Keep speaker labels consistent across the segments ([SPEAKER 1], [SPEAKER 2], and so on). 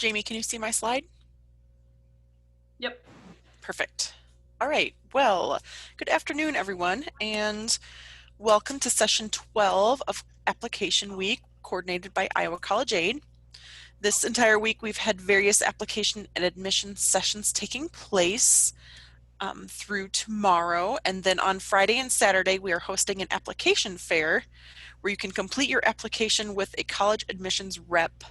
[SPEAKER 1] Jamie, can you see my slide?
[SPEAKER 2] Yep.
[SPEAKER 1] Perfect. All right, well, good afternoon, everyone, and welcome to session 12 of Application Week, coordinated by Iowa College Aid. This entire week, we've had various application and admission sessions taking place through tomorrow, and then on Friday and Saturday, we are hosting an application fair where you can complete your application with a college admissions rep.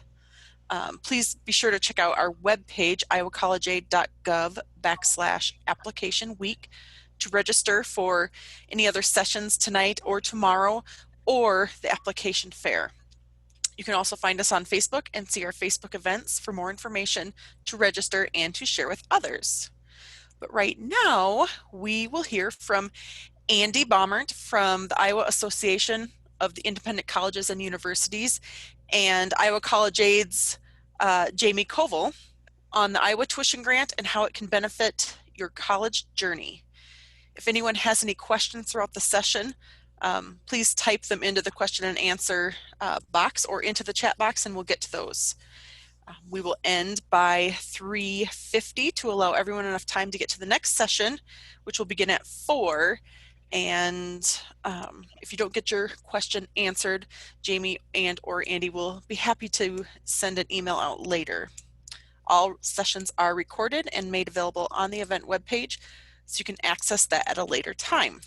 [SPEAKER 1] Please be sure to check out our webpage, iowacollegeaid.gov/application week, to register for any other sessions tonight or tomorrow or the application fair. You can also find us on Facebook and see our Facebook events for more information to register and to share with others. But right now, we will hear from Andy Baumert from the Iowa Association of the Independent Colleges and Universities and Iowa College Aid's Jamie Koval on the Iowa Tuition Grant and how it can benefit your college journey. If anyone has any questions throughout the session, please type them into the question and answer box or into the chat box and we'll get to those. We will end by 3:50 to allow everyone enough time to get to the next session, which will begin at 4. And if you don't get your question answered, Jamie and or Andy will be happy to send an email out later. All sessions are recorded and made available on the event webpage, so you can access that at a later time.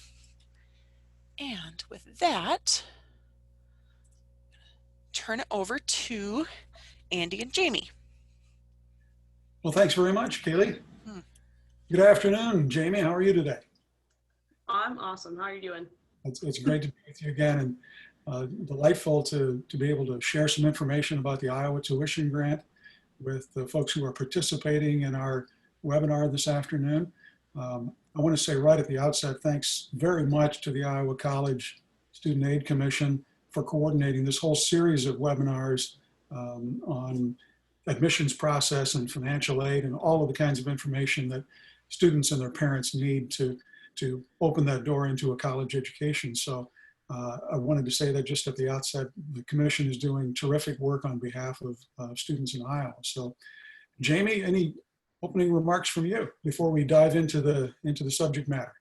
[SPEAKER 1] And with that, turn it over to Andy and Jamie.
[SPEAKER 3] Well, thanks very much, Kaylee. Good afternoon, Jamie. How are you today?
[SPEAKER 2] I'm awesome. How are you doing?
[SPEAKER 3] It's great to be with you again, and delightful to be able to share some information about the Iowa Tuition Grant with the folks who are participating in our webinar this afternoon. I want to say right at the outset, thanks very much to the Iowa College Student Aid Commission for coordinating this whole series of webinars on admissions process and financial aid and all of the kinds of information that students and their parents need to open that door into a college education. So I wanted to say that just at the outset, the commission is doing terrific work on behalf of students in Iowa. So Jamie, any opening remarks from you before we dive into the subject matter?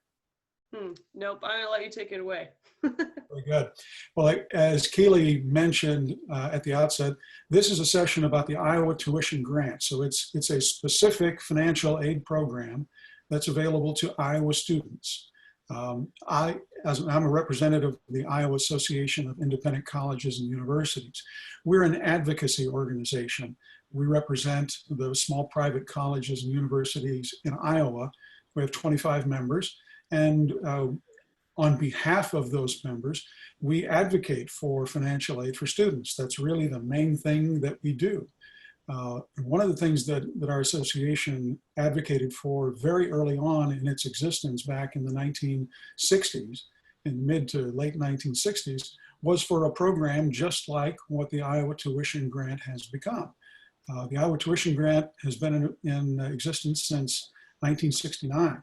[SPEAKER 2] Nope, I'm gonna let you take it away.
[SPEAKER 3] Very good. Well, as Keely mentioned at the outset, this is a session about the Iowa Tuition Grant. So it's a specific financial aid program that's available to Iowa students. I'm a representative of the Iowa Association of Independent Colleges and Universities. We're an advocacy organization. We represent the small private colleges and universities in Iowa. We have 25 members, and on behalf of those members, we advocate for financial aid for students. That's really the main thing that we do. One of the things that our association advocated for very early on in its existence back in the 1960s, in mid to late 1960s, was for a program just like what the Iowa Tuition Grant has become. The Iowa Tuition Grant has been in existence since 1969.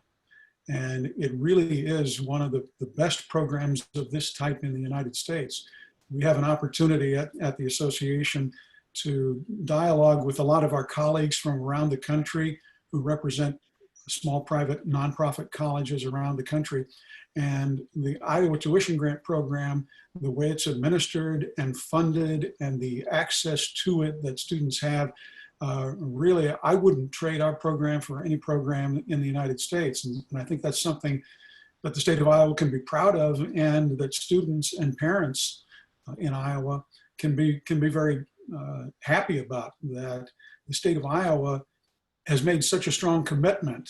[SPEAKER 3] And it really is one of the best programs of this type in the United States. We have an opportunity at the association to dialogue with a lot of our colleagues from around the country who represent small private nonprofit colleges around the country. And the Iowa Tuition Grant program, the way it's administered and funded and the access to it that students have, really, I wouldn't trade our program for any program in the United States. And I think that's something that the state of Iowa can be proud of, and that students and parents in Iowa can be very happy about, that the state of Iowa has made such a strong commitment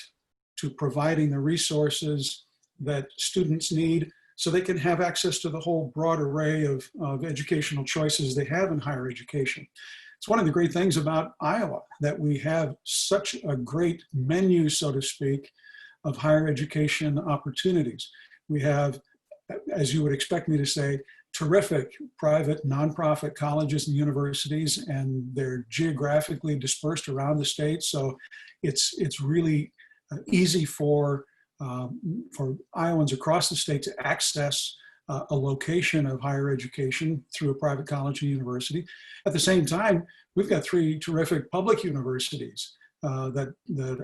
[SPEAKER 3] to providing the resources that students need so they can have access to the whole broad array of educational choices they have in higher education. It's one of the great things about Iowa, that we have such a great menu, so to speak, of higher education opportunities. We have, as you would expect me to say, terrific private nonprofit colleges and universities, and they're geographically dispersed around the state. So it's really easy for Iowans across the state to access a location of higher education through a private college or university. At the same time, we've got 3 terrific public universities that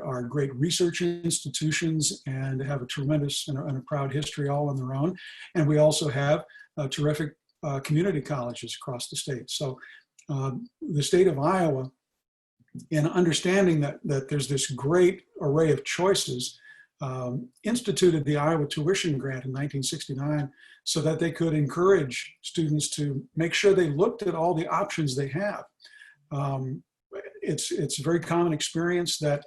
[SPEAKER 3] are great research institutions and have a tremendous and a proud history all on their own. And we also have terrific community colleges across the state. So the state of Iowa, in understanding that there's this great array of choices, instituted the Iowa Tuition Grant in 1969 so that they could encourage students to make sure they looked at all the options they have. It's a very common experience that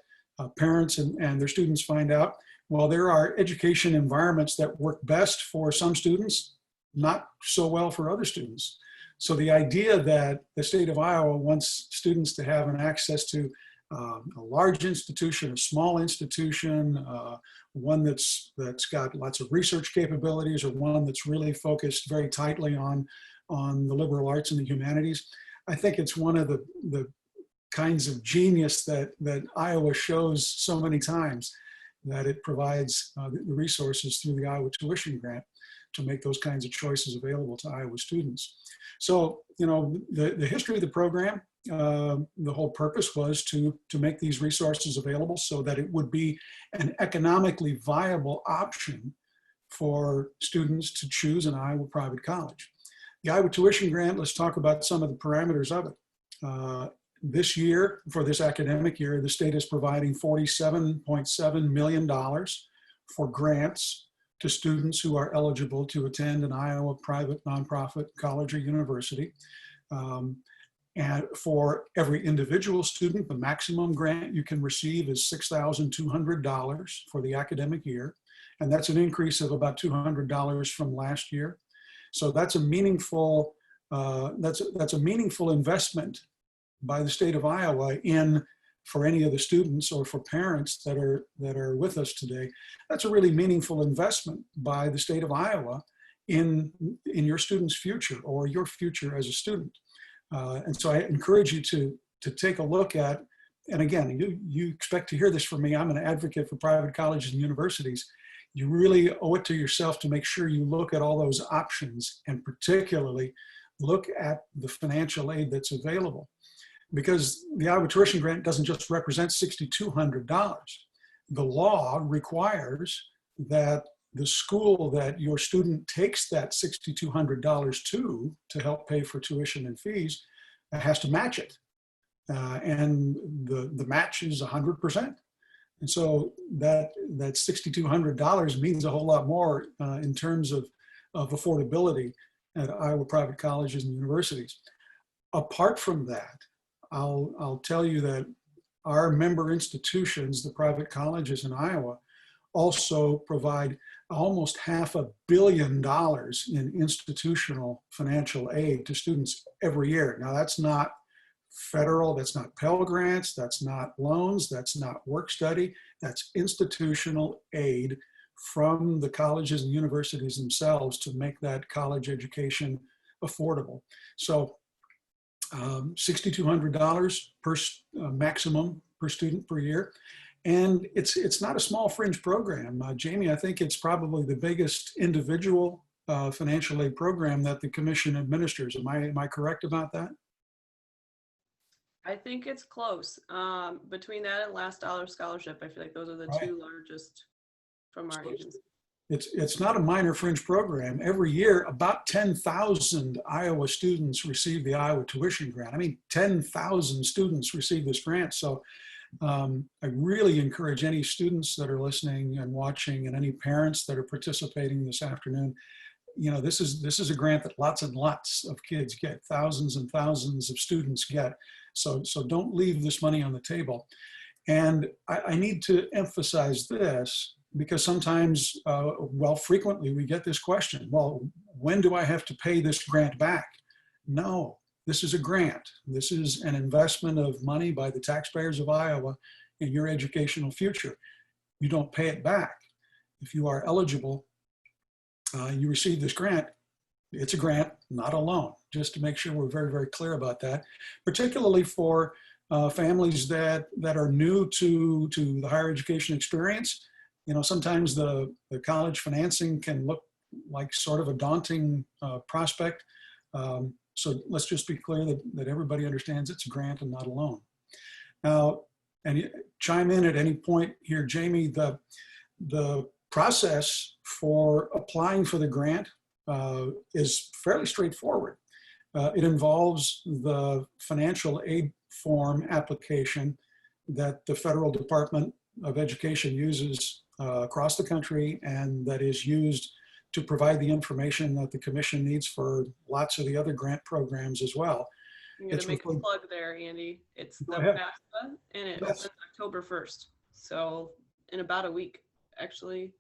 [SPEAKER 3] parents and their students find out, well, there are education environments that work best for some students, not so well for other students. So the idea that the state of Iowa wants students to have an access to a large institution, a small institution, one that's got lots of research capabilities, or one that's really focused very tightly on the liberal arts and the humanities. I think it's one of the kinds of genius that Iowa shows so many times, that it provides the resources through the Iowa Tuition Grant to make those kinds of choices available to Iowa students. So, you know, the history of the program, the whole purpose was to make these resources available so that it would be an economically viable option for students to choose an Iowa private college. The Iowa Tuition Grant, let's talk about some of the parameters of it. This year, for this academic year, the state is providing $47.7 million for grants to students who are eligible to attend an Iowa private nonprofit college or university. And for every individual student, the maximum grant you can receive is $6,200 for the academic year. And that's an increase of about $200 from last year. So that's a meaningful, that's a meaningful investment by the state of Iowa for any of the students or for parents that are with us today. That's a really meaningful investment by the state of Iowa in your student's future, or your future as a student. And so I encourage you to take a look at, and again, you expect to hear this from me. I'm an advocate for private colleges and universities. You really owe it to yourself to make sure you look at all those options, and particularly look at the financial aid that's available. Because the Iowa Tuition Grant doesn't just represent $6,200. The law requires that the school that your student takes that $6,200 to help pay for tuition and fees has to match it. And the match is 100%. And so that $6,200 means a whole lot more in terms of affordability at Iowa private colleges and universities. Apart from that, I'll tell you that our member institutions, the private colleges in Iowa, also provide almost $500 million in institutional financial aid to students every year. Now, that's not federal, that's not Pell Grants, that's not loans, that's not work study, that's institutional aid from the colleges and universities themselves to make that college education affordable. So $6,200 per maximum per student per year. And it's not a small fringe program. Jamie, I think it's probably the biggest individual financial aid program that the commission administers. Am I correct about that?
[SPEAKER 2] I think it's close. Between that and Last Dollar Scholarship, I feel like those are the two largest from our agency.
[SPEAKER 3] It's not a minor fringe program. Every year, about 10,000 Iowa students receive the Iowa Tuition Grant. I mean, 10,000 students receive this grant. So I really encourage any students that are listening and watching, and any parents that are participating this afternoon, you know, this is a grant that lots and lots of kids get, thousands and thousands of students get. So don't leave this money on the table. And I need to emphasize this, because sometimes, frequently we get this question, well, when do I have to pay this grant back? No, this is a grant. This is an investment of money by the taxpayers of Iowa in your educational future. You don't pay it back. If you are eligible, you receive this grant. It's a grant, not a loan, just to make sure we're very, very clear about that, particularly for families that are new to the higher education experience. You know, sometimes the college financing can look like sort of a daunting prospect. So let's just be clear that everybody understands it's a grant and not a loan. Now, and chime in at any point here, Jamie, the process for applying for the grant is fairly straightforward. It involves the financial aid form application that the Federal Department of Education uses across the country, and that is used to provide the information that the Commission needs for lots of the other grant programs as well.
[SPEAKER 2] I'm going to make a plug there, Andy. It's the FAFSA, and it opens October 1st. So in about a week, actually.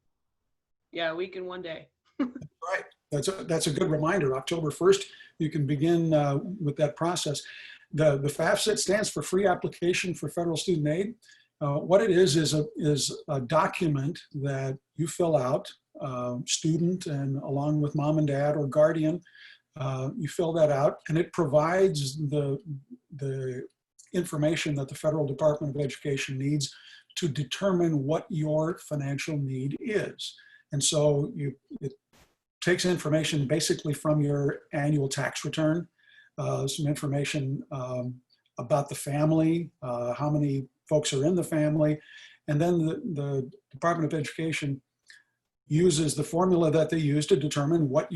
[SPEAKER 2] Yeah, a week and 1 day.
[SPEAKER 3] Right. That's a good reminder. October 1st, you can begin with that process. The FAFSA stands for Free Application for Federal Student Aid. What it is a document that you fill out, student, and along with mom and dad or guardian, you fill that out, and it provides the information that the Federal Department of Education needs to determine what your financial need is. And so it takes information basically from your annual tax return, some information about the family, how many folks are in the family, and then the Department of Education uses the formula that they use to determine what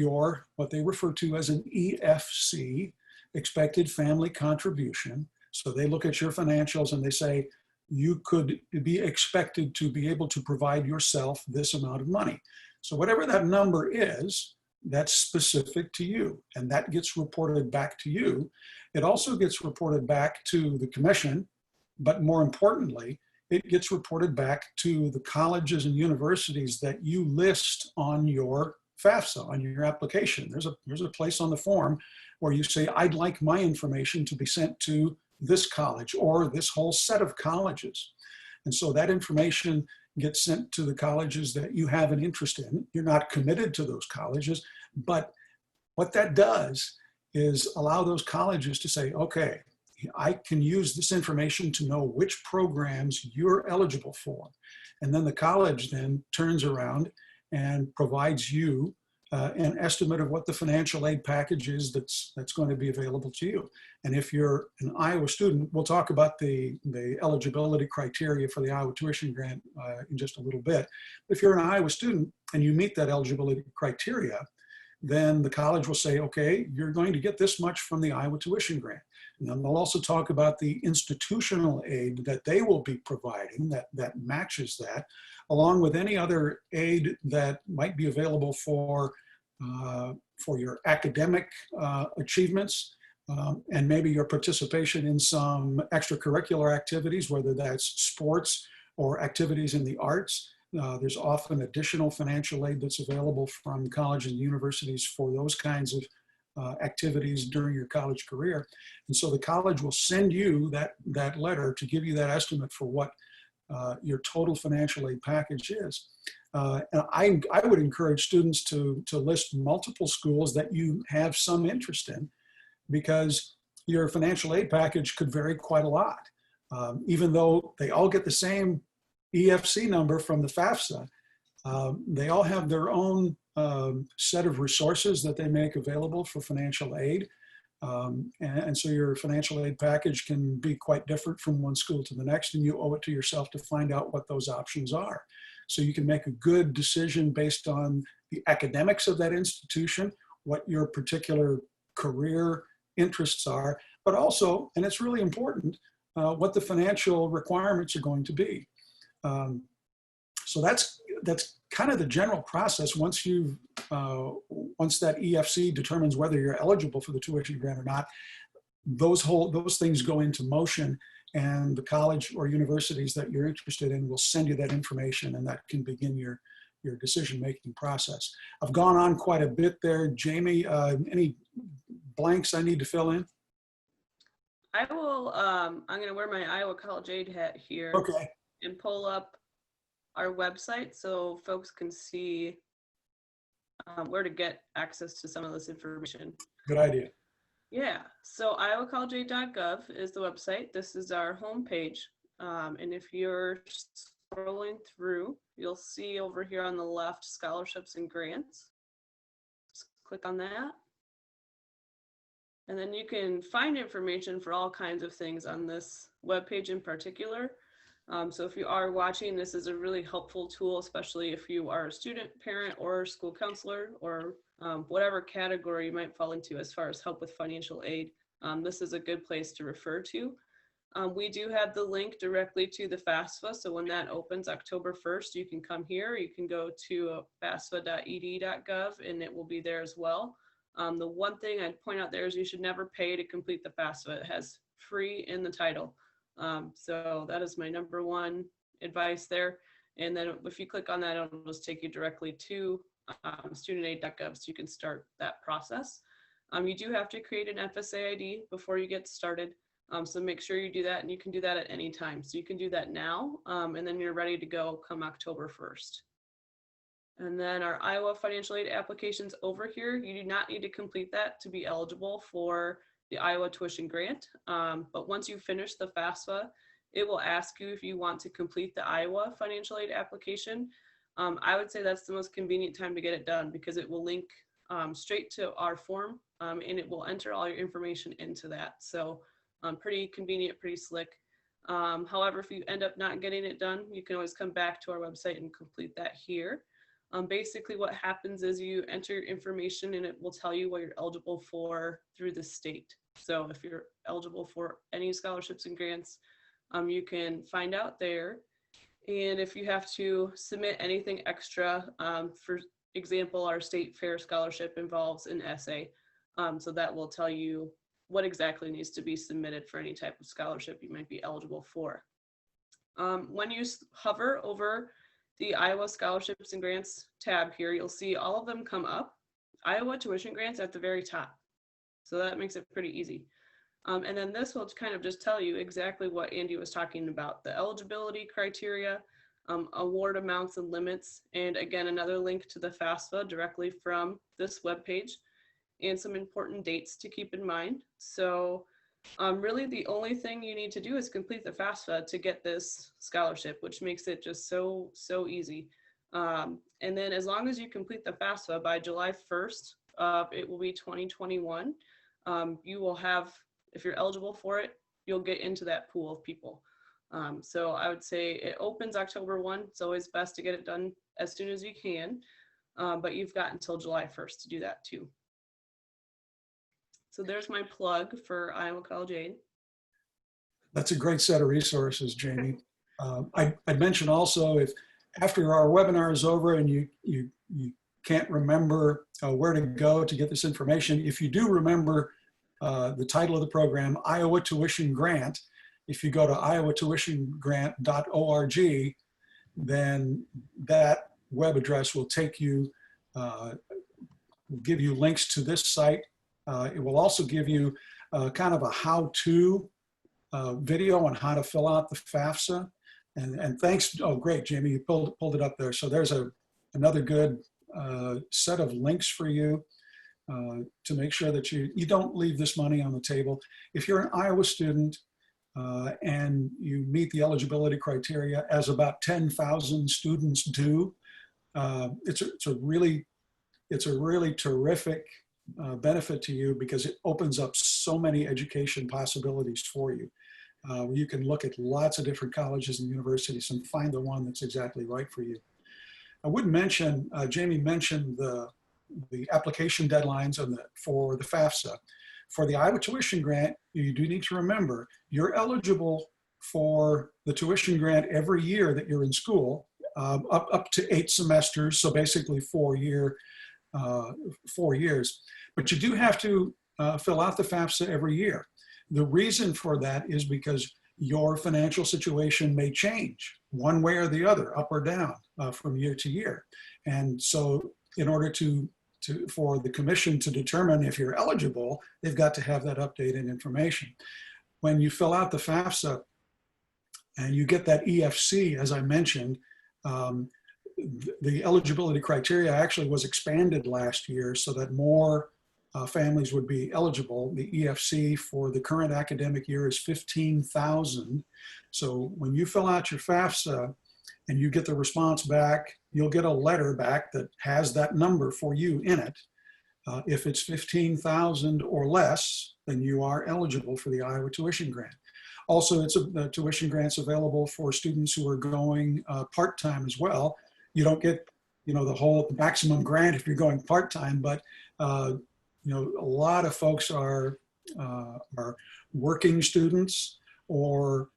[SPEAKER 3] they refer to as an EFC, expected family contribution. So they look at your financials and they say, you could be expected to be able to provide yourself this amount of money. So whatever that number is, that's specific to you, and that gets reported back to you. It also gets reported back to the Commission, but more importantly, it gets reported back to the colleges and universities that you list on your FAFSA, on your application. There's a place on the form where you say, I'd like my information to be sent to this college or this whole set of colleges. And so that information gets sent to the colleges that you have an interest in. You're not committed to those colleges, but what that does is allow those colleges to say, okay, I can use this information to know which programs you're eligible for. And then the college then turns around and provides you an estimate of what the financial aid package is that's going to be available to you. And if you're an Iowa student, we'll talk about the eligibility criteria for the Iowa tuition grant in just a little bit. If you're an Iowa student and you meet that eligibility criteria, then the college will say, okay, you're going to get this much from the Iowa tuition grant. And then they'll also talk about the institutional aid that they will be providing that matches that, along with any other aid that might be available for your academic achievements, and maybe your participation in some extracurricular activities, whether that's sports or activities in the arts. There's often additional financial aid that's available from colleges and universities for those kinds of activities during your college career. And so the college will send you that letter to give you that estimate for what your total financial aid package is. And I would encourage students to list multiple schools that you have some interest in, because your financial aid package could vary quite a lot. Even though they all get the same EFC number from the FAFSA, they all have their own set of resources that they make available for financial aid. And so your financial aid package can be quite different from one school to the next, and you owe it to yourself to find out what those options are. So you can make a good decision based on the academics of that institution, what your particular career interests are, but also, and it's really important, what the financial requirements are going to be. So that's kind of the general process. Once that EFC determines whether you're eligible for the tuition grant or not, those things go into motion, and the college or universities that you're interested in will send you that information, and that can begin your decision-making process. I've gone on quite a bit there. Jamie, any blanks I need to fill in?
[SPEAKER 2] I will, I'm going to wear my Iowa College Aid hat here.
[SPEAKER 3] Okay.
[SPEAKER 2] And pull up our website so folks can see where to get access to some of this information.
[SPEAKER 3] Good idea.
[SPEAKER 2] Yeah, so iowacollegeaid.gov is the website. This is our homepage. And if you're scrolling through, you'll see over here on the left, scholarships and grants. click on that. And then you can find information for all kinds of things on this webpage in particular. So if you are watching, this is a really helpful tool, especially if you are a student, parent, or school counselor, or whatever category you might fall into as far as help with financial aid. This is a good place to refer to. We do have the link directly to the FAFSA. So when that opens October 1st, you can come here. You can go to fafsa.ed.gov and it will be there as well. The one thing I'd point out there is you should never pay to complete the FAFSA. It has free in the title. So that is my number one advice there. And then if you click on that, it'll just take you directly to studentaid.gov so you can start that process. You do have to create an FSA ID before you get started. So make sure you do that, and you can do that at any time. So you can do that now, and then you're ready to go come October 1st. And then our Iowa financial aid applications over here, you do not need to complete that to be eligible for the Iowa tuition grant. But once you finish the FAFSA, it will ask you if you want to complete the Iowa financial aid application. I would say that's the most convenient time to get it done because it will link straight to our form, and it will enter all your information into that. So pretty convenient, pretty slick. However, if you end up not getting it done, you can always come back to our website and complete that here. Basically what happens is you enter your information and it will tell you what you're eligible for through the state. So if you're eligible for any scholarships and grants, you can find out there. And if you have to submit anything extra, for example, our state fair scholarship involves an essay. So that will tell you what exactly needs to be submitted for any type of scholarship you might be eligible for. When you hover over the Iowa scholarships and grants tab here, you'll see all of them come up. Iowa tuition grants at the very top. So that makes it pretty easy. And then this will kind of just tell you exactly what Andy was talking about, the eligibility criteria, award amounts and limits, and again, another link to the FAFSA directly from this webpage, and some important dates to keep in mind. So really the only thing you need to do is complete the FAFSA to get this scholarship, which makes it just so easy. And then as long as you complete the FAFSA by July 1st, it will be 2021, you will have, if you're eligible for it, you'll get into that pool of people. So I would say it opens October 1. It's always best to get it done as soon as you can, but you've got until July 1st to do that too. So there's my plug for Iowa College Aid.
[SPEAKER 3] That's a great set of resources, Jamie. I'd mention also, if after our webinar is over and you can't remember where to go to get this information, if you do remember the title of the program, Iowa Tuition Grant, if you go to iowatuitiongrant.org, then that web address will take you, will give you links to this site. It will also give you kind of a how-to video on how to fill out the FAFSA. And thanks, oh great, Jamie, you pulled it up there. So there's another good set of links for you to make sure that you don't leave this money on the table. If you're an Iowa student and you meet the eligibility criteria, as about 10,000 students do, it's a really terrific benefit to you because it opens up so many education possibilities for you. You can look at lots of different colleges and universities and find the one that's exactly right for you. I would mention, Jamie mentioned the application deadlines for the FAFSA. For the Iowa tuition grant, you do need to remember you're eligible for the tuition grant every year that you're in school, up to 8 semesters, so basically 4 years. But you do have to fill out the FAFSA every year. The reason for that is because your financial situation may change one way or the other, up or down, from year to year. And so in order for the commission to determine if you're eligible, they've got to have that updated information. When you fill out the FAFSA and you get that EFC, as I mentioned, the eligibility criteria actually was expanded last year so that more families would be eligible. The EFC for the current academic year is 15,000. So when you fill out your FAFSA and you get the response back, you'll get a letter back that has that number for you in it. If it's 15,000 or less, then you are eligible for the Iowa tuition grant. Also, the tuition grant's available for students who are going part-time as well. You don't get, the maximum grant if you're going part-time, but a lot of folks are working students or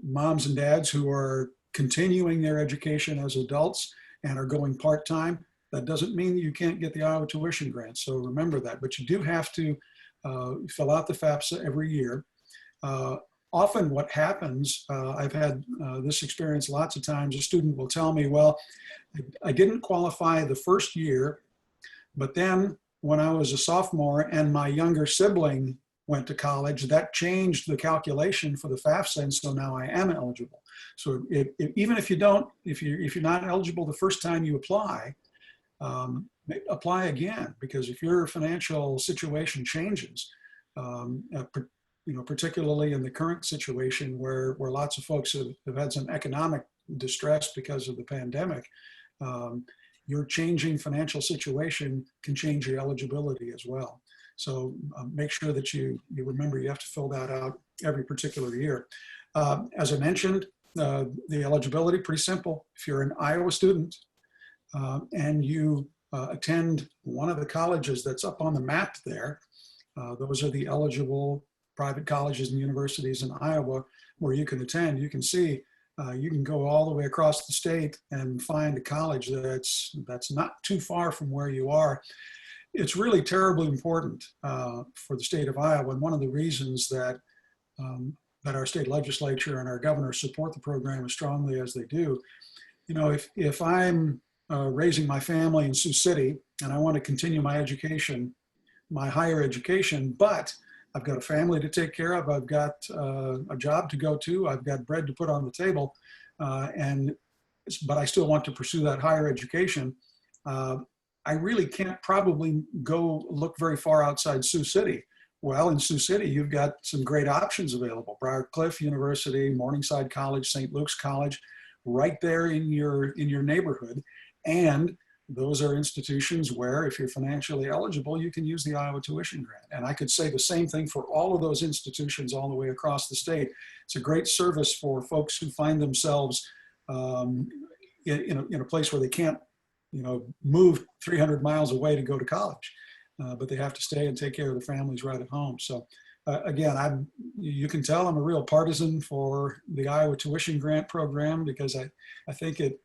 [SPEAKER 3] moms and dads who are continuing their education as adults and are going part-time. That doesn't mean that you can't get the Iowa tuition grant, so remember that. But you do have to fill out the FAFSA every year. Often what happens, I've had this experience lots of times, a student will tell me, well, I didn't qualify the first year, but then when I was a sophomore and my younger sibling went to college, that changed the calculation for the FAFSA, and so now I am eligible. So even if you're not eligible the first time you apply again, because if your financial situation changes, particularly in the current situation where lots of folks have had some economic distress because of the pandemic, your changing financial situation can change your eligibility as well. So make sure that you remember you have to fill that out every particular year. As I mentioned, the eligibility, pretty simple. If you're an Iowa student and you attend one of the colleges that's up on the map there, those are the eligible private colleges and universities in Iowa where you can attend. You can see, you can go all the way across the state and find a college that's not too far from where you are. It's really terribly important for the state of Iowa, and one of the reasons that our state legislature and our governor support the program as strongly as they do. If I'm raising my family in Sioux City and I want to continue my education, my higher education, but I've got a family to take care of, I've got a job to go to, I've got bread to put on the table, but I still want to pursue that higher education, I really can't probably go look very far outside Sioux City. Well, in Sioux City, you've got some great options available. Briarcliff University, Morningside College, St. Luke's College, right there in your neighborhood. And those are institutions where, if you're financially eligible, you can use the Iowa tuition grant. And I could say the same thing for all of those institutions all the way across the state. It's a great service for folks who find themselves in a place where they can't move 300 miles away to go to college, but they have to stay and take care of their families right at home. So again, you can tell I'm a real partisan for the Iowa tuition grant program, because I think it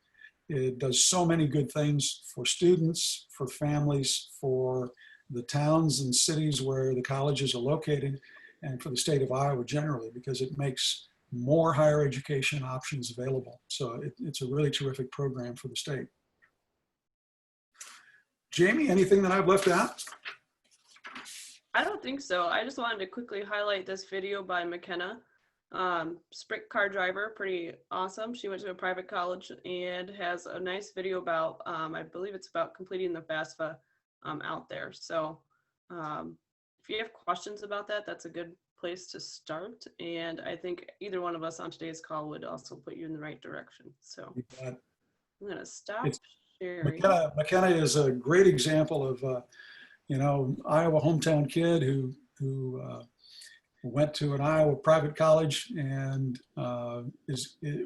[SPEAKER 3] does so many good things for students, for families, for the towns and cities where the colleges are located, and for the state of Iowa generally, because it makes more higher education options available. So it's a really terrific program for the state. Jamie, anything that I've left out?
[SPEAKER 2] I don't think so. I just wanted to quickly highlight this video by McKenna. Sprint car driver, pretty awesome. She went to a private college and has a nice video about, I believe it's about completing the FAFSA out there. So if you have questions about that, that's a good place to start. And I think either one of us on today's call would also put you in the right direction. So I'm going to stop sharing.
[SPEAKER 3] McKenna is a great example of, Iowa hometown kid who went to an Iowa private college and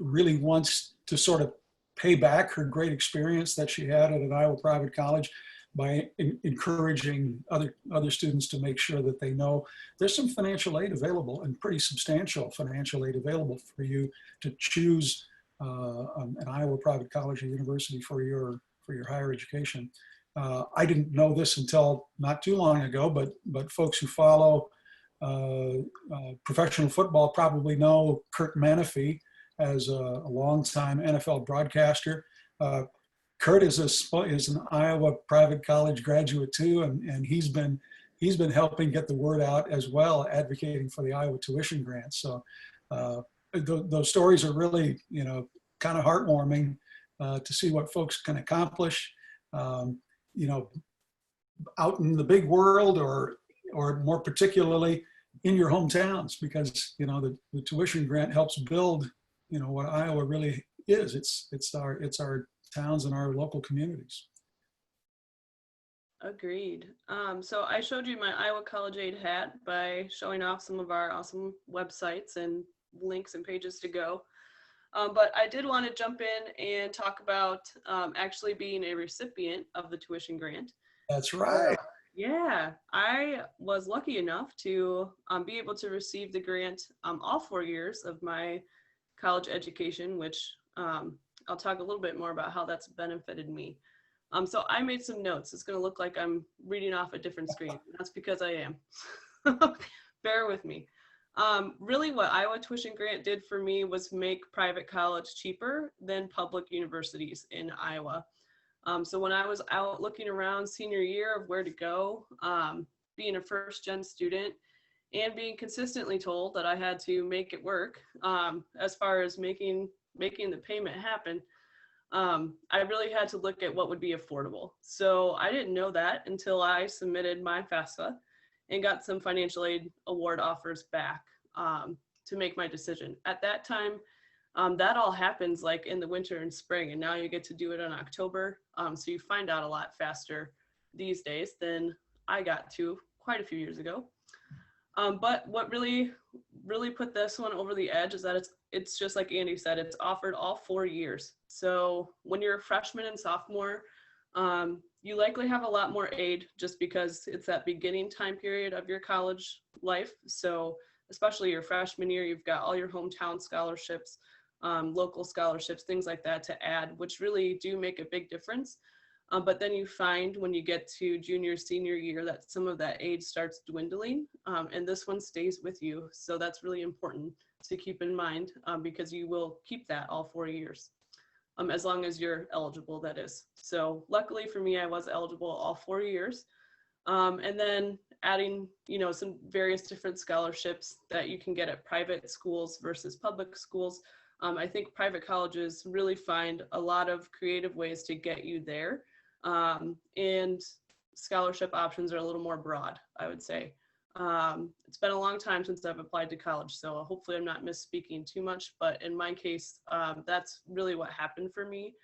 [SPEAKER 3] really wants to sort of pay back her great experience that she had at an Iowa private college by encouraging other students to make sure that they know there's some financial aid available, and pretty substantial financial aid available for you to choose an Iowa private college or university for your higher education. I didn't know this until not too long ago, but folks who follow professional football probably know Kurt Menefee as a longtime NFL broadcaster. Kurt is an Iowa private college graduate too, and he's been helping get the word out as well, advocating for the Iowa tuition grant. So those stories are really kind of heartwarming to see what folks can accomplish, out in the big world, or more particularly in your hometowns, because the tuition grant helps build what Iowa really is. It's our towns and our local communities.
[SPEAKER 2] Agreed. So I showed you my Iowa College Aid hat by showing off some of our awesome websites and links and pages to go. But I did want to jump in and talk about actually being a recipient of the tuition grant.
[SPEAKER 3] That's right.
[SPEAKER 2] Yeah, I was lucky enough to be able to receive the grant all 4 years of my college education, which I'll talk a little bit more about how that's benefited me. So I made some notes. It's going to look like I'm reading off a different screen. That's because I am. Bear with me. Really what Iowa Tuition Grant did for me was make private college cheaper than public universities in Iowa. So when I was out looking around senior year of where to go, being a first gen student and being consistently told that I had to make it work as far as making the payment happen, I really had to look at what would be affordable. So I didn't know that until I submitted my FAFSA and got some financial aid award offers back to make my decision. At that time, that all happens like in the winter and spring, and now you get to do it in October. So you find out a lot faster these days than I got to quite a few years ago. But what really put this one over the edge is that it's just like Andy said, it's offered all 4 years. So when you're a freshman and sophomore, you likely have a lot more aid just because it's that beginning time period of your college life. So especially your freshman year, you've got all your hometown scholarships, local scholarships, things like that to add, which really do make a big difference. But then you find when you get to junior, senior year that some of that aid starts dwindling, and this one stays with you. So that's really important to keep in mind because you will keep that all 4 years, as long as you're eligible, that is. So luckily for me, I was eligible all 4 years. And then adding, some various different scholarships that you can get at private schools versus public schools. I think private colleges really find a lot of creative ways to get you there. And scholarship options are a little more broad, I would say. It's been a long time since I've applied to college, so hopefully I'm not misspeaking too much, but in my case, that's really what happened for me.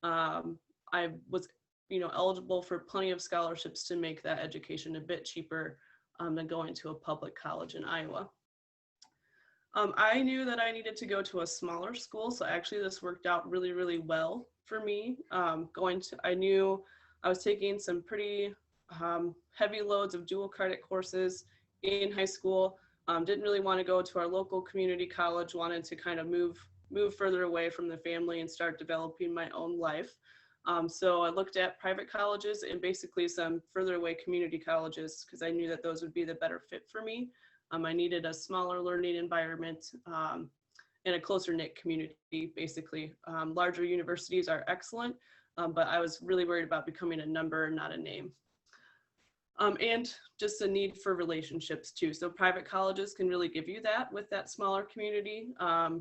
[SPEAKER 2] I was, eligible for plenty of scholarships to make that education a bit cheaper than going to a public college in Iowa. I knew that I needed to go to a smaller school, so actually this worked out really, really well for me. I knew I was taking some pretty heavy loads of dual credit courses in high school. Didn't really want to go to our local community college, wanted to kind of move further away from the family and start developing my own life. So I looked at private colleges and basically some further away community colleges because I knew that those would be the better fit for me. I needed a smaller learning environment and a closer knit community, basically. Larger universities are excellent, but I was really worried about becoming a number, not a name. And just a need for relationships too. So private colleges can really give you that with that smaller community.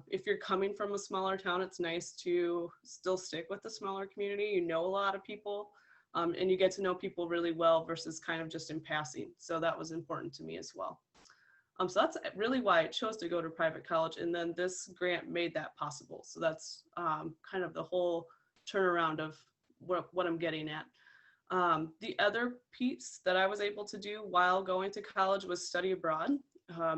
[SPEAKER 2] If you're coming from a smaller town, it's nice to still stick with the smaller community. You know a lot of people and you get to know people really well versus kind of just in passing. So that was important to me as well. So that's really why I chose to go to private college. And then this grant made that possible. So that's kind of the whole turnaround of what I'm getting at. The other piece that I was able to do while going to college was study abroad.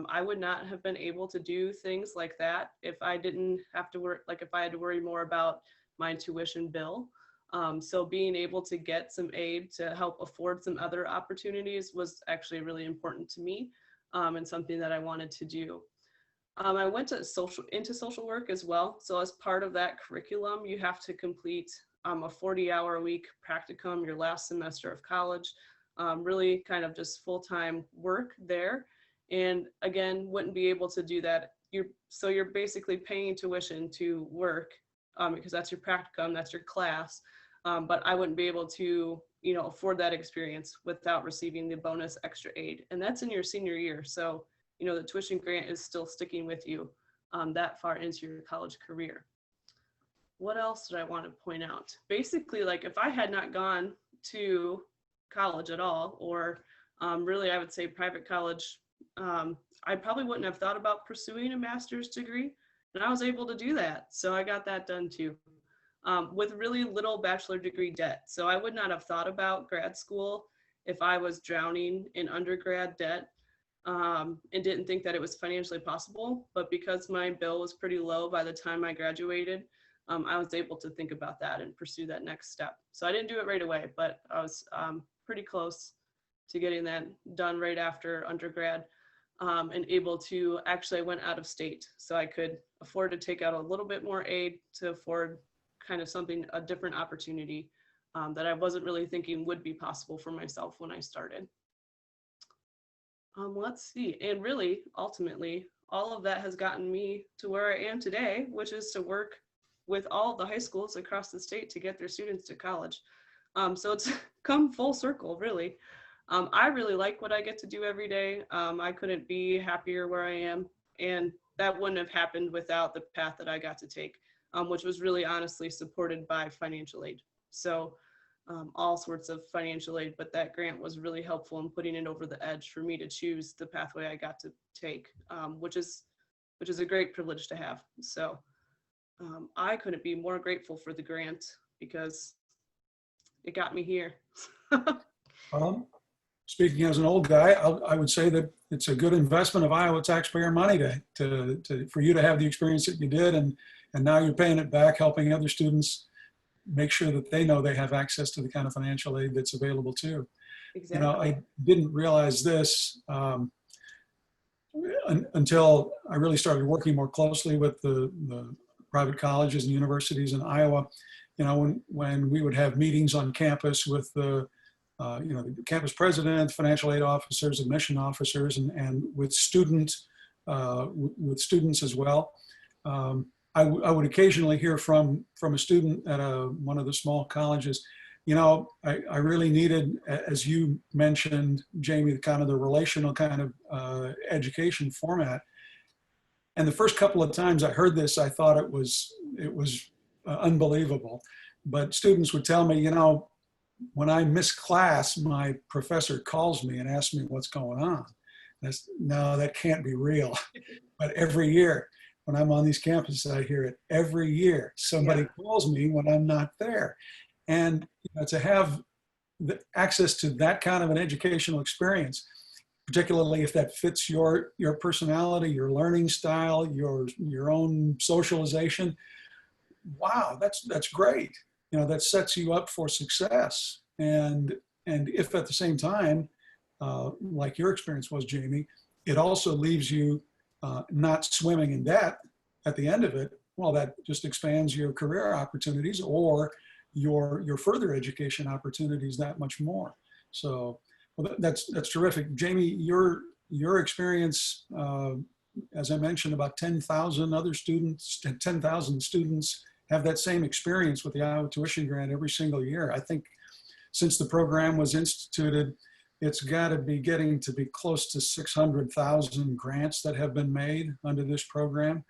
[SPEAKER 2] I would not have been able to do things like that if I didn't have to work, like if I had to worry more about my tuition bill. So being able to get some aid to help afford some other opportunities was actually really important to me. And something that I wanted to do. I went into social work as well. So as part of that curriculum, you have to complete a 40-hour-a-week practicum your last semester of college, really kind of just full-time work there. And again, wouldn't be able to do that. You're basically paying tuition to work because that's your practicum, that's your class. But I wouldn't be able to afford that experience without receiving the bonus extra aid. And that's in your senior year. So, the tuition grant is still sticking with you that far into your college career. What else did I want to point out? Basically, like if I had not gone to college at all, or really I would say private college, I probably wouldn't have thought about pursuing a master's degree. And I was able to do that. So I got that done too. With really little bachelor degree debt. So I would not have thought about grad school if I was drowning in undergrad debt and didn't think that it was financially possible. But because my bill was pretty low by the time I graduated, I was able to think about that and pursue that next step. So I didn't do it right away, but I was pretty close to getting that done right after undergrad, and able to, actually I went out of state so I could afford to take out a little bit more aid to afford kind of something, a different opportunity that I wasn't really thinking would be possible for myself when I started. Let's see, and really, ultimately, all of that has gotten me to where I am today, which is to work with all the high schools across the state to get their students to college. So it's come full circle, really. I really like what I get to do every day. I couldn't be happier where I am, and that wouldn't have happened without the path that I got to take, which was really honestly supported by financial aid. So all sorts of financial aid, but that grant was really helpful in putting it over the edge for me to choose the pathway I got to take, which is a great privilege to have. So I couldn't be more grateful for the grant because it got me here.
[SPEAKER 3] Speaking as an old guy, I would say that it's a good investment of Iowa taxpayer money for you to have the experience that you did, and now you're paying it back, helping other students make sure that they know they have access to the kind of financial aid that's available too.
[SPEAKER 2] Exactly.
[SPEAKER 3] You know, I didn't realize this until I really started working more closely with the private colleges and universities in Iowa. You know, when we would have meetings on campus with the the campus president, financial aid officers, admission officers, and with students as well. I would occasionally hear from a student at one of the small colleges, you know, I really needed, as you mentioned, Jamie, the relational kind of education format. And the first couple of times I heard this, I thought it was unbelievable. But students would tell me, you know, when I miss class, my professor calls me and asks me what's going on. No, that can't be real. But every year when I'm on these campuses, I hear it every year. Somebody calls me when I'm not there. And to have the access to that kind of an educational experience, particularly if that fits your personality, your learning style, your own socialization, wow, that's great. You know, that sets you up for success. And if at the same time, like your experience was, Jamie, it also leaves you not swimming in debt at the end of it, well, that just expands your career opportunities or your further education opportunities that much more. So well, that's terrific. Jamie, your experience, as I mentioned, about 10,000 other students, 10,000 students have that same experience with the Iowa Tuition Grant every single year. I think since the program was instituted, it's got to be getting to be close to 600,000 grants that have been made under this program.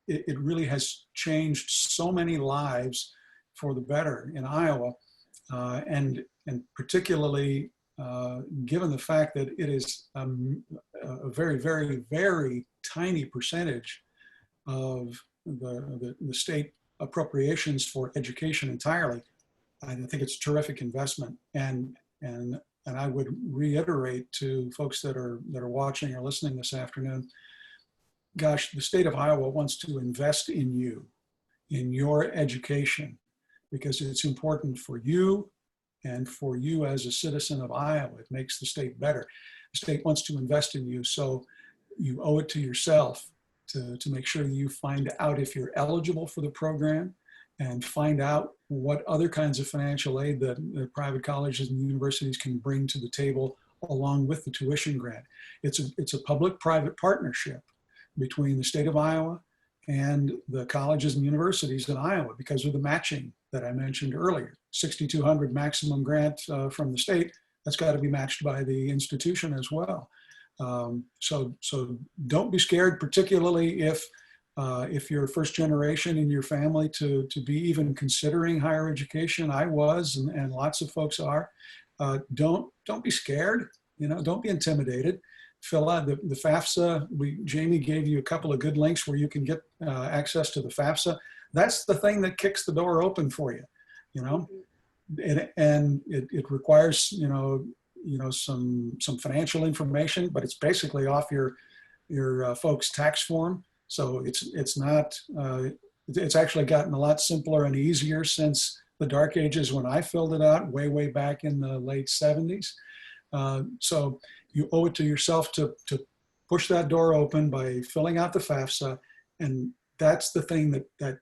[SPEAKER 3] It really has changed so many lives for the better in Iowa, and particularly given the fact that it is a very, very, very tiny percentage of the state appropriations for education entirely. I think it's a terrific investment, and I would reiterate to folks that are watching or listening this afternoon, gosh, the state of Iowa wants to invest in you, in your education, because it's important for you and for you as a citizen of Iowa. It makes the state better. The state wants to invest in you, so you owe it to yourself to make sure that you find out if you're eligible for the program and find out what other kinds of financial aid that the private colleges and universities can bring to the table along with the tuition grant. It's a public-private partnership between the state of Iowa and the colleges and universities in Iowa because of the matching that I mentioned earlier. $6,200 maximum grant from the state, that's got to be matched by the institution as well. So don't be scared, particularly if you're first generation in your family to be even considering higher education. I was, and lots of folks are. Don't be scared. You know, don't be intimidated. Fill out the FAFSA. Jamie gave you a couple of good links where you can get access to the FAFSA. That's the thing that kicks the door open for you. You know, and it requires, some financial information, but it's basically off your folks' tax form. So it's not, it's actually gotten a lot simpler and easier since the dark ages when I filled it out way back in the late 70s. So you owe it to yourself to push that door open by filling out the FAFSA. And that's the thing that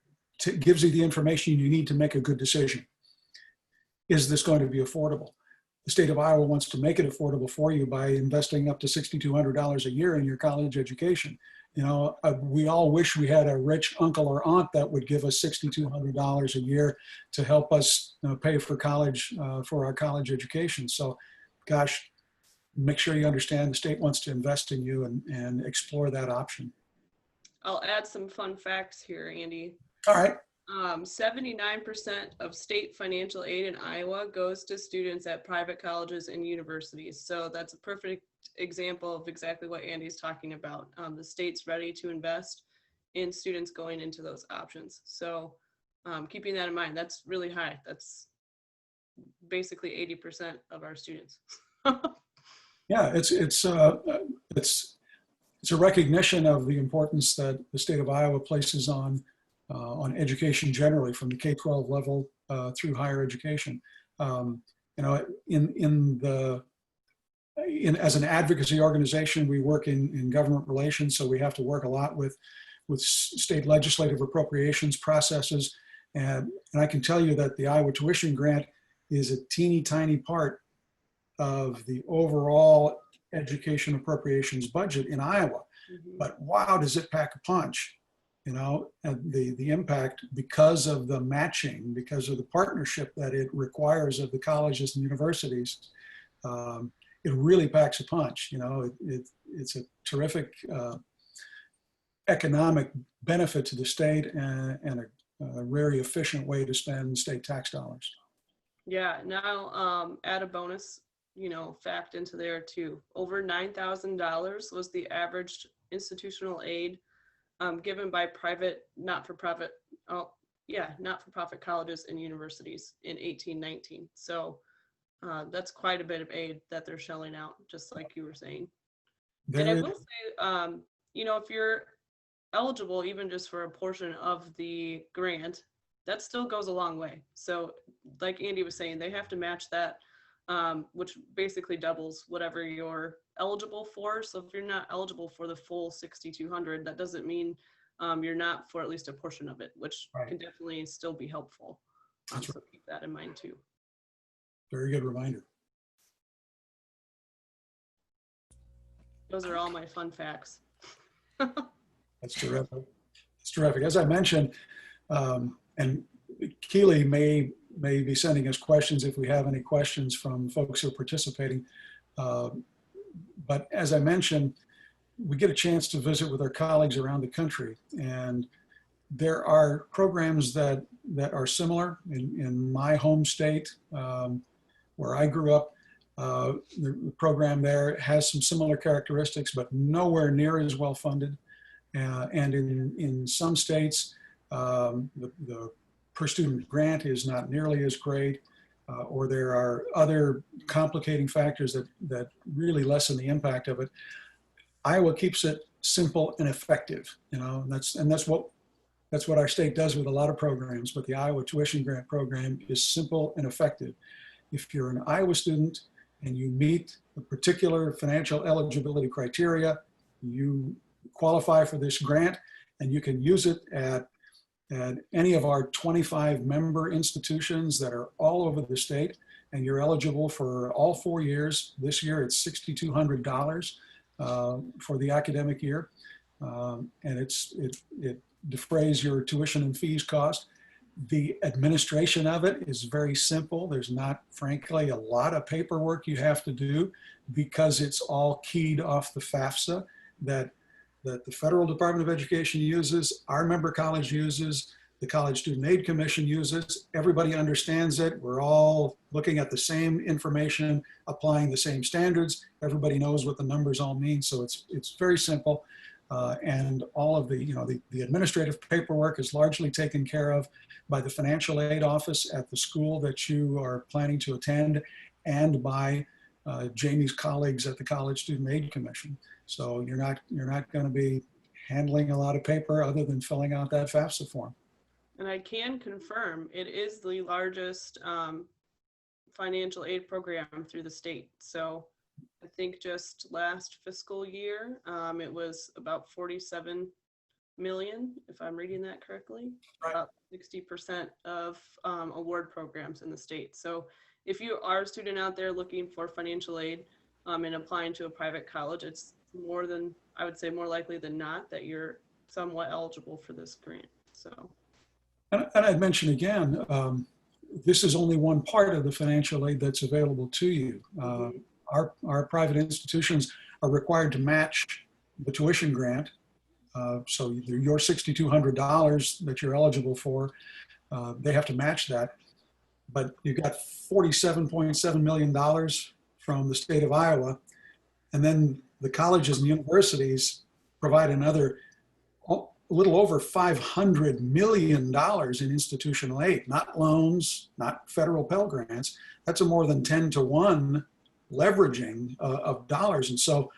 [SPEAKER 3] gives you the information you need to make a good decision. Is this going to be affordable? The state of Iowa wants to make it affordable for you by investing up to $6,200 a year in your college education. We all wish we had a rich uncle or aunt that would give us $6,200 a year to help us pay for college, for our college education. So, gosh, make sure you understand the state wants to invest in you and explore that option.
[SPEAKER 2] I'll add some fun facts here, Andy.
[SPEAKER 3] All right.
[SPEAKER 2] 79% of state financial aid in Iowa goes to students at private colleges and universities. So that's a perfect example of exactly what Andy's talking about. The state's ready to invest in students going into those options. So keeping that in mind, that's really high. That's basically 80% of our students.
[SPEAKER 3] Yeah, it's a recognition of the importance that the state of Iowa places on education generally, from the K-12 level through higher education. As an advocacy organization, we work in government relations, so we have to work a lot with state legislative appropriations processes. And I can tell you that the Iowa Tuition Grant is a teeny tiny part of the overall education appropriations budget in Iowa. Mm-hmm. But wow, does it pack a punch? And the impact, because of the matching, because of the partnership that it requires of the colleges and universities, it really packs a punch. It's a terrific economic benefit to the state and a very efficient way to spend state tax dollars.
[SPEAKER 2] Yeah, now add a bonus, fact into there too. Over $9,000 was the average institutional aid given by not-for-profit colleges and universities in 1819. So that's quite a bit of aid that they're shelling out, just like you were saying. And I will say, if you're eligible even just for a portion of the grant, that still goes a long way. So like Andy was saying, they have to match that, which basically doubles whatever you're eligible for. So if you're not eligible for the full 6,200, that doesn't mean you're not for at least a portion of it, which right. Can definitely still be helpful. So right. Keep that in mind too.
[SPEAKER 3] Very good reminder.
[SPEAKER 2] Those are all my fun facts.
[SPEAKER 3] That's terrific. That's terrific. As I mentioned, and Keely may be sending us questions if we have any questions from folks who are participating. But as I mentioned, we get a chance to visit with our colleagues around the country, and there are programs that are similar in my home state where I grew up. The program there has some similar characteristics, but nowhere near as well funded. And in some states, the per student grant is not nearly as great, or there are other complicating factors that really lessen the impact of it. Iowa keeps it simple and effective, and that's what our state does with a lot of programs. But the Iowa Tuition Grant Program is simple and effective. If you're an Iowa student and you meet a particular financial eligibility criteria, you qualify for this grant, and you can use it at any of our 25 member institutions that are all over the state, and you're eligible for all 4 years. This year it's $6,200 for the academic year, and it defrays your tuition and fees cost. The administration of it is very simple. There's not, frankly, a lot of paperwork you have to do because it's all keyed off the FAFSA that the Federal Department of Education uses, our member college uses, the College Student Aid Commission uses. Everybody understands it. We're all looking at the same information, applying the same standards. Everybody knows what the numbers all mean. So it's very simple. And all of the, the administrative paperwork is largely taken care of by the financial aid office at the school that you are planning to attend, and by Jamie's colleagues at the College Student Aid Commission. So you're not going to be handling a lot of paper other than filling out that FAFSA form.
[SPEAKER 2] And I can confirm it is the largest financial aid program through the state. So I think just last fiscal year, it was about 47 million, if I'm reading that correctly,
[SPEAKER 3] Right.
[SPEAKER 2] About 60% of award programs in the state. So if you are a student out there looking for financial aid and applying to a private college, it's more than, I would say more likely than not that you're somewhat eligible for this grant. So.
[SPEAKER 3] And I'd mention again, this is only one part of the financial aid that's available to you. Our private institutions are required to match the tuition grant. So your $6,200 that you're eligible for, they have to match that. But you got $47.7 million from the state of Iowa. And then the colleges and universities provide another a little over $500 million in institutional aid, not loans, not federal Pell Grants. That's a more than 10-to-1 leveraging of dollars. And so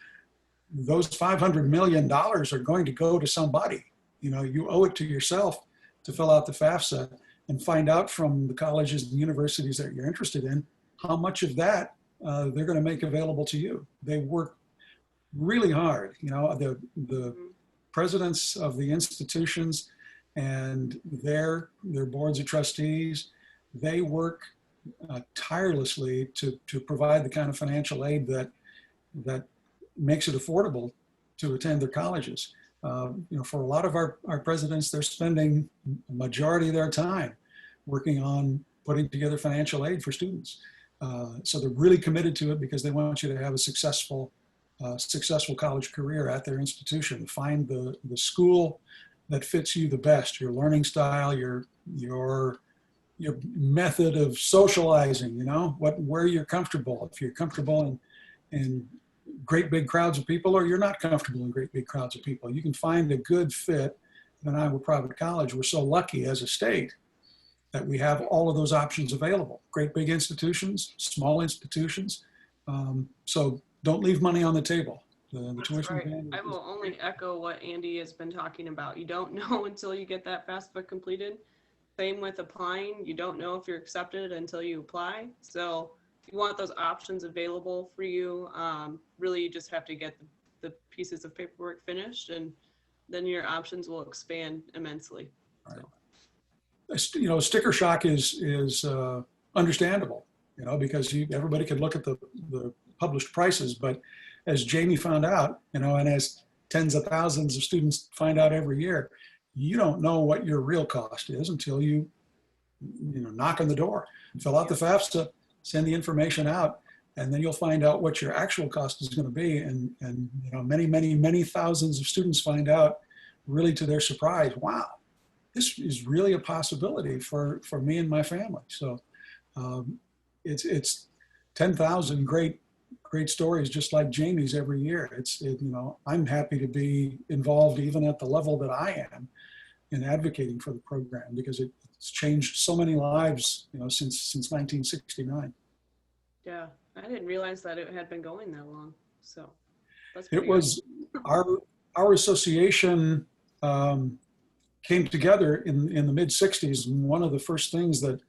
[SPEAKER 3] those $500 million are going to go to somebody. You owe it to yourself to fill out the FAFSA and find out from the colleges and universities that you're interested in how much of that they're going to make available to you. They work really hard. The presidents of the institutions and their boards of trustees, they work tirelessly to provide the kind of financial aid that makes it affordable to attend their colleges. For a lot of our presidents, they're spending a majority of their time working on putting together financial aid for students. So they're really committed to it because they want you to have a successful college career at their institution. Find the school that fits you the best, your learning style, your method of socializing, where you're comfortable. If you're comfortable in great big crowds of people, or you're not comfortable in great big crowds of people, you can find a good fit in Iowa Private College. We're so lucky as a state that we have all of those options available. Great big institutions, small institutions. So don't leave money on the table. The tuition
[SPEAKER 2] Right.
[SPEAKER 3] payment
[SPEAKER 2] I will only echo what Andy has been talking about. You don't know until you get that FAFSA completed. Same with applying. You don't know if you're accepted until you apply. So if you want those options available for you, really you just have to get the pieces of paperwork finished, and then your options will expand immensely.
[SPEAKER 3] Right. Sticker shock is understandable, because everybody could look at the published prices, but as Jamie found out, and as tens of thousands of students find out every year, you don't know what your real cost is until you knock on the door, fill out the FAFSA, send the information out, and then you'll find out what your actual cost is going to be. And many thousands of students find out, really to their surprise, wow, this is really a possibility for me and my family. So it's 10,000 great stories just like Jamie's every year. I'm happy to be involved even at the level that I am in advocating for the program, because it's changed so many lives, since 1969.
[SPEAKER 2] Yeah, I didn't realize that it had been going that long. So that's
[SPEAKER 3] it was our association came together in the mid 60s, and one of the first things that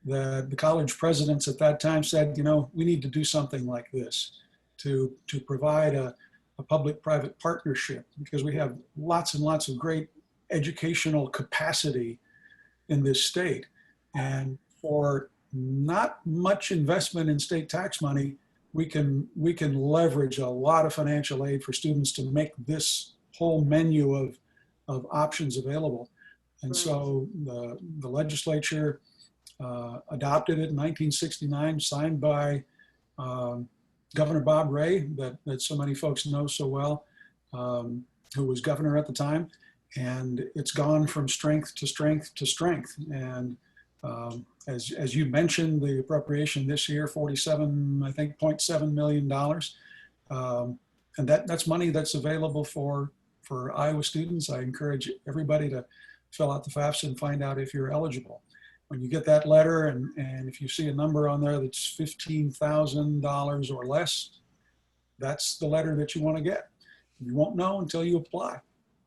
[SPEAKER 3] the college presidents at that time said, we need to do something like this to provide a public-private partnership, because we have lots and lots of great educational capacity in this state. And for not much investment in state tax money, we can leverage a lot of financial aid for students to make this whole menu of options available. And so the legislature adopted it in 1969, signed by Governor Bob Ray, that so many folks know so well, who was governor at the time. And it's gone from strength to strength to strength. And as you mentioned, the appropriation this year, $47.7 million. And that's money that's available for for Iowa students, I encourage everybody to fill out the FAFSA and find out if you're eligible. When you get that letter and if you see a number on there that's $15,000 or less, that's the letter that you want to get. You won't know until you apply.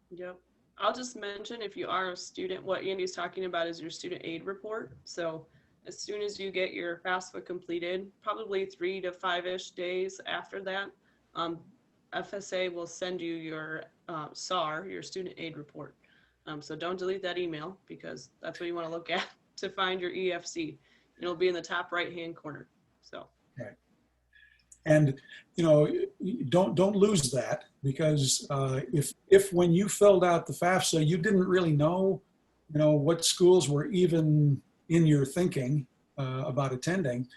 [SPEAKER 2] Yep. I'll just mention, if you are a student, what Andy's talking about is your student aid report. So as soon as you get your FAFSA completed, probably 3 to 5-ish days after that, FSA will send you your SAR, your student aid report. So don't delete that email, because that's what you want to look at to find your EFC. It'll be in the top right-hand corner. So.
[SPEAKER 3] Right. And don't lose that, because if when you filled out the FAFSA you didn't really know what schools were even in your thinking about attending,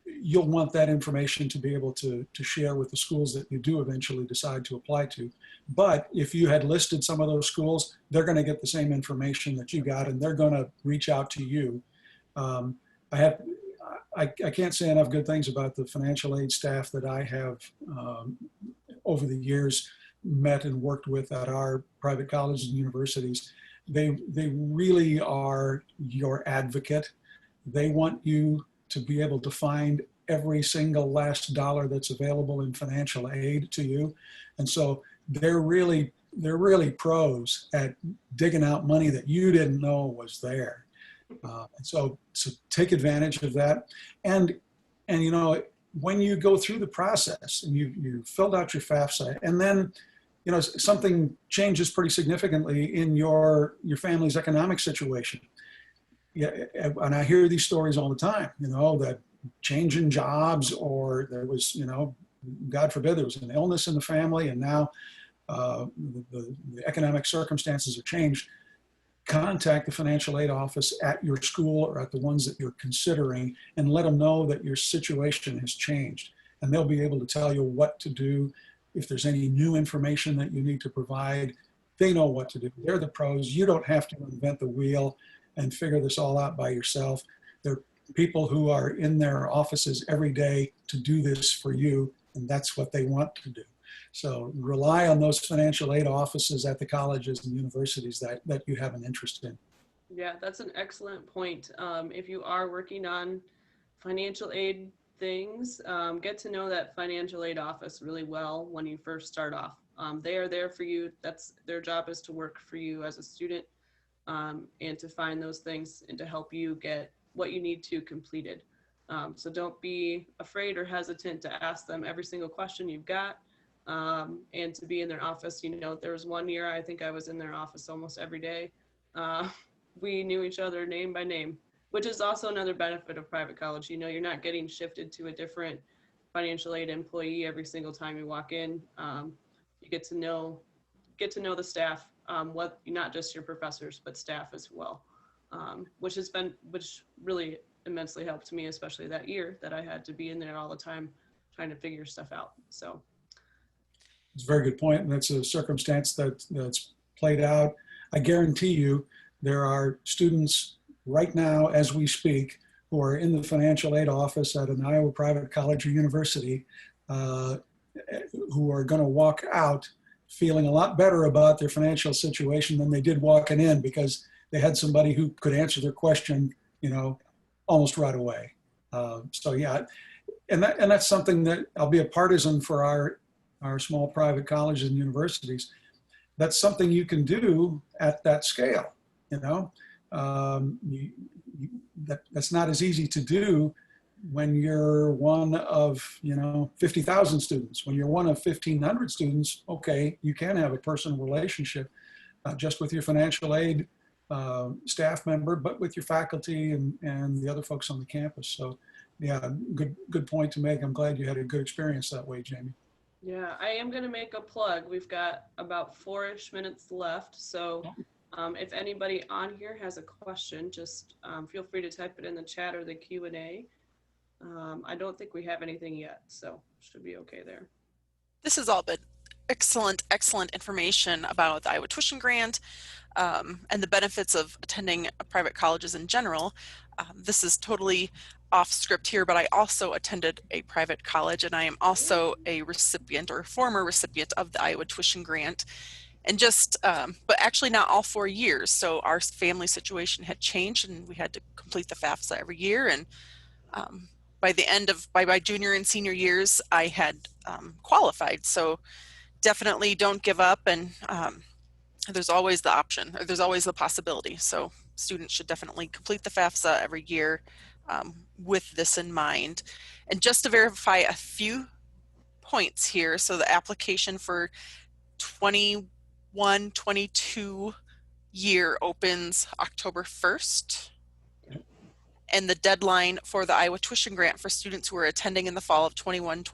[SPEAKER 3] you'll want that information to be able to share with the schools that you do eventually decide to apply to. But if you had listed some of those schools, they're going to get the same information that you got, and they're going to reach out to you. I can't say enough good things about the financial aid staff that I have over the years met and worked with at our private colleges and universities. They really are your advocate. They want you to be able to find every single last dollar that's available in financial aid to you. And so they're really pros at digging out money that you didn't know was there. So take advantage of that. And when you go through the process and you filled out your FAFSA, and then something changes pretty significantly in your family's economic situation. Yeah, and I hear these stories all the time, that change in jobs, or there was, God forbid, there was an illness in the family, and now the economic circumstances have changed. Contact the financial aid office at your school or at the ones that you're considering, and let them know that your situation has changed. And they'll be able to tell you what to do. If there's any new information that you need to provide, they know what to do. They're the pros. You don't have to invent the wheel and figure this all out by yourself. They're people who are in their offices every day to do this for you, and that's what they want to do. So rely on those financial aid offices at the colleges and universities that you have an interest in.
[SPEAKER 2] Yeah, that's an excellent point. If you are working on financial aid things, get to know that financial aid office really well when you first start off. They are there for you. That's their job, is to work for you as a student, and to find those things and to help you get what you need to completed. So don't be afraid or hesitant to ask them every single question you've got. And to be in their office. There was one year I think I was in their office almost every day. We knew each other name by name, which is also another benefit of private college. You're not getting shifted to a different financial aid employee every single time you walk in. You get to know the staff, not just your professors, but staff as well, which really immensely helped me, especially that year that I had to be in there all the time trying to figure stuff out. So.
[SPEAKER 3] It's a very good point, and that's a circumstance that's played out. I guarantee you there are students right now as we speak who are in the financial aid office at an Iowa private college or university who are going to walk out feeling a lot better about their financial situation than they did walking in, because they had somebody who could answer their question, almost right away. So yeah, and that's something that I'll be a partisan for our small private colleges and universities. That's something you can do at that scale. That's not as easy to do when you're one of 50,000 students. When you're one of 1,500 students, okay, you can have a personal relationship, not just with your financial aid staff member, but with your faculty and the other folks on the campus. So yeah, good point to make. I'm glad you had a good experience that way, Jamie.
[SPEAKER 2] Yeah, I am going to make a plug. We've got about 4-ish minutes left. So if anybody on here has a question, just feel free to type it in the chat or the Q&A. I don't think we have anything yet, so should be okay there.
[SPEAKER 1] This has all been excellent information about the Iowa Tuition Grant and the benefits of attending private colleges in general. This is totally off script here, but I also attended a private college, and I am also a recipient or former recipient of the Iowa Tuition Grant. And just, but actually not all 4 years. So our family situation had changed and we had to complete the FAFSA every year. And by the end of, by my junior and senior years, I had qualified. So definitely don't give up. And there's always the option, or there's always the possibility. So students should definitely complete the FAFSA every year with this in mind. And just to verify a few points here. So the application for 21-22 year opens October 1st. And the deadline for the Iowa Tuition Grant for students who are attending in the fall of 21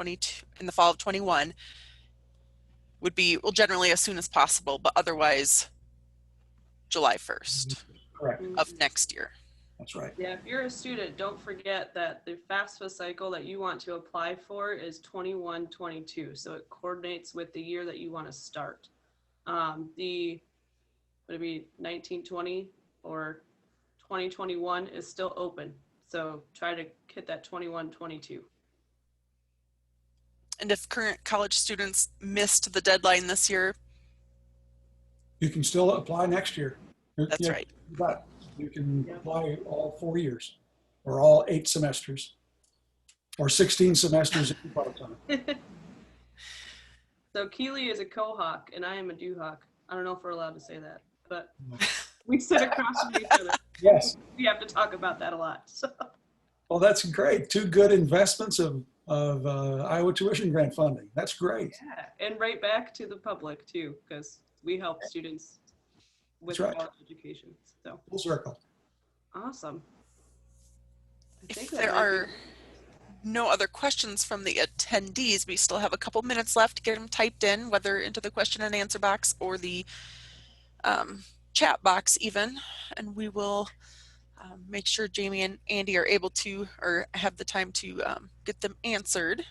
[SPEAKER 1] would be, well, generally as soon as possible, but otherwise July 1st
[SPEAKER 3] Correct.
[SPEAKER 1] of next year.
[SPEAKER 3] That's right.
[SPEAKER 2] Yeah, if you're a student, don't forget that the FAFSA cycle that you want to apply for is 21-22. So it coordinates with the year that you want to start. Would it be 1920 or 2021 is still open. So try to hit that 21-22.
[SPEAKER 1] And if current college students missed the deadline this year,
[SPEAKER 3] You can still apply next year.
[SPEAKER 1] that's
[SPEAKER 3] Yeah,
[SPEAKER 1] right.
[SPEAKER 3] But you can apply all 4 years or all 8 semesters or 16 semesters if you're part-time.
[SPEAKER 2] So Keely is a Cohawk and I am a Duhawk. I don't know if we're allowed to say that, but we sit across from each other.
[SPEAKER 3] Yes.
[SPEAKER 2] We have to talk about that a lot. So.
[SPEAKER 3] Well, that's great. 2 good investments of Iowa tuition grant funding. That's great.
[SPEAKER 2] Yeah, and right back to the public too, because we help students with
[SPEAKER 3] That's right.
[SPEAKER 2] college education. So
[SPEAKER 3] Full circle.
[SPEAKER 2] awesome. I
[SPEAKER 1] If
[SPEAKER 2] think
[SPEAKER 1] there
[SPEAKER 2] that might be-
[SPEAKER 1] are no other questions from the attendees, we still have a couple minutes left to get them typed in, whether into the question and answer box or the chat box even, and we will make sure Jamie and Andy are able to, or have the time to get them answered.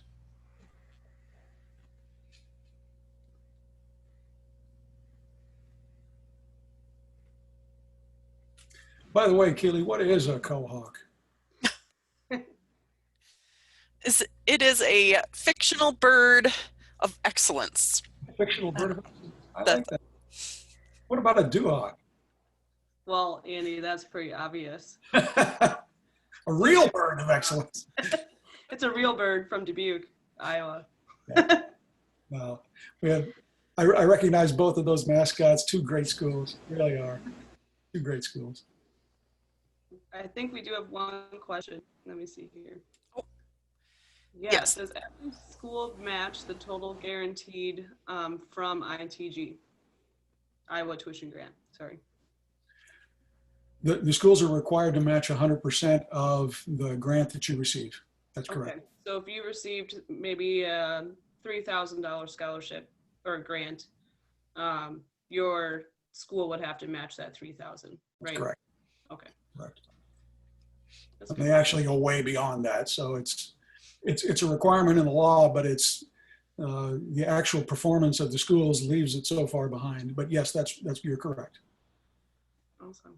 [SPEAKER 3] By the way, Keely, what is a Cohawk?
[SPEAKER 1] It is a fictional bird of excellence.
[SPEAKER 3] A fictional bird of I
[SPEAKER 1] That-
[SPEAKER 3] like that. What about a Duhawk?
[SPEAKER 2] Well, Andy, that's pretty obvious.
[SPEAKER 3] A real bird of excellence.
[SPEAKER 2] It's a real bird from Dubuque, Iowa.
[SPEAKER 3] Well, I recognize both of those mascots. 2 great schools, really are. 2 great schools.
[SPEAKER 2] I think we do have one question. Let me see here.
[SPEAKER 1] Oh.
[SPEAKER 2] Yeah,
[SPEAKER 1] Yes.
[SPEAKER 2] Does every school match the total guaranteed from ITG? Iowa Tuition Grant, sorry.
[SPEAKER 3] The schools are required to match 100% of the grant that you receive. That's correct.
[SPEAKER 2] Okay, so if you received maybe a $3,000 scholarship or grant, your school would have to match that 3,000, right?
[SPEAKER 3] That's correct.
[SPEAKER 2] Okay.
[SPEAKER 3] Correct.
[SPEAKER 2] That's
[SPEAKER 3] And
[SPEAKER 2] good.
[SPEAKER 3] they actually go way beyond that. So it's a requirement in the law, but it's the actual performance of the schools leaves it so far behind. But yes, you're correct.
[SPEAKER 2] Awesome.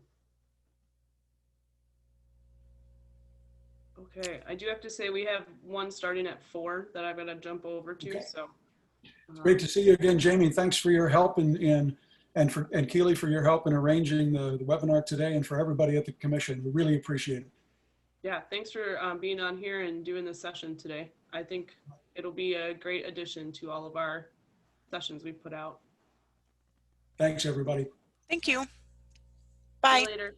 [SPEAKER 2] Okay, I do have to say we have one starting at 4 that I've got to jump over to.
[SPEAKER 3] Okay.
[SPEAKER 2] So
[SPEAKER 3] Great to see you again, Jamie. Thanks for your help and Keely for your help in arranging the webinar today, and for everybody at the commission. We really appreciate it.
[SPEAKER 2] yeah, thanks for being on here and doing this session today. I think it'll be a great addition to all of our sessions we put out.
[SPEAKER 3] Thanks, everybody.
[SPEAKER 1] Thank you.
[SPEAKER 2] See
[SPEAKER 1] Bye.
[SPEAKER 2] you later.